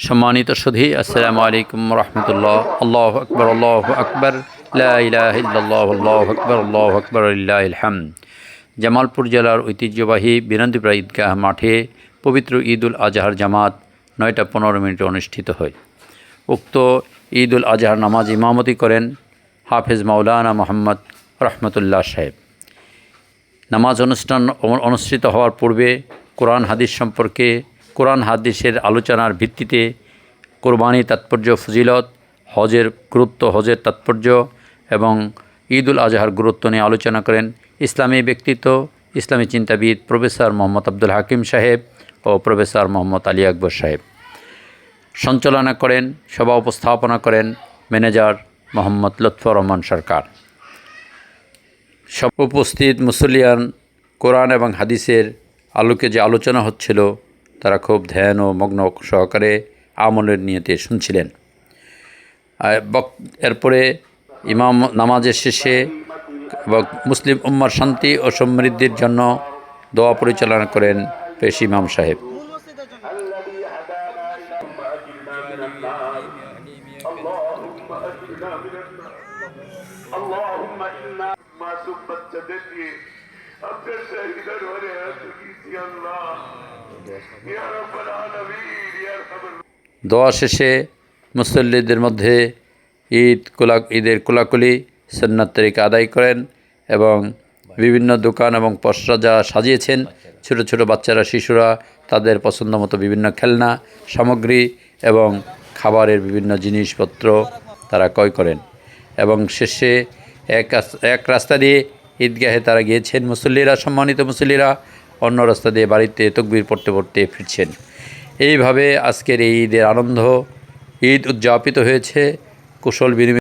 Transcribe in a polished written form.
সম্মানিত সুধী, আসসালামু আলাইকুম রহমতুল্লাহ। আল্লাহু আকবার, আল্লাহু আকবার, লা ইলাহা ইল্লাল্লাহ, আল্লাহু আকবার, আল্লাহু আকবার, লিল্লাহিল হামদ। জামালপুর জেলার ঐতিহ্যবাহী বিনন্দীপাড়া ঈদগাহ মাঠে পবিত্র ঈদুল আজহার জামাত 9টা 15 অনুষ্ঠিত হয়। উক্ত ঈদুল আজহার নামাজ ইমামতি করেন হাফেজ মাওলানা মোহাম্মদ রহমতুল্লাহ সাহেব। নামাজ অনুষ্ঠান অনুষ্ঠিত হওয়ার পূর্বে কোরআন হাদিস সম্পর্কে কোরআন হাদিসের আলোচনার ভিত্তিতে কোরবানি তাৎপর্য, ফজিলত, হজের গুরুত্ব, হজের তাৎপর্য এবং ঈদুল আজহার গুরুত্ব নিয়ে আলোচনা করেন ইসলামী ব্যক্তিত্ব, ইসলামী চিন্তাবিদ প্রফেসর মোহাম্মদ আব্দুল হাকিম সাহেব ও প্রফেসর মোহাম্মদ আলী আকবর সাহেব। সঞ্চালনা করেন, সভা উপস্থাপনা করেন ম্যানেজার মোহাম্মদ লুৎফর রহমান সরকার। সব উপস্থিত মুসল্লিয়ান কোরআন এবং হাদিসের আলোকে যে আলোচনা হচ্ছিল তারা খুব ধ্যান ও মগ্ন সহকারে আমলের নিয়তে শুনছিলেন। এরপরে ইমাম নামাজের শেষে এবং মুসলিম উম্মার শান্তি ও সমৃদ্ধির জন্য দোয়া পরিচালনা করেন পেশ ইমাম সাহেব। দোয়া শেষে মুসল্লিদের মধ্যে ঈদের কোলাকুলি সুন্নাত তরিকা আদায় করেন এবং বিভিন্ন দোকান এবং পসরা যা সাজিয়েছেন, ছোট ছোট বাচ্চারা, শিশুরা তাদের পছন্দ মতো বিভিন্ন খেলনা সামগ্রী এবং খাবারের বিভিন্ন জিনিসপত্র তারা ক্রয় করেন এবং শেষে এক রাস্তা দিয়ে ঈদগাহে তারা গিয়েছেন মুসল্লিরা, সম্মানিত মুসল্লিরা অন্য রাস্তা দিয়ে বাড়িতে তাকবীর পড়তে পড়তে ফিরছেন। এইভাবে আজকের এই ঈদের আনন্দ ঈদ উদযাপিত হয়েছে কুশল বিনিময়।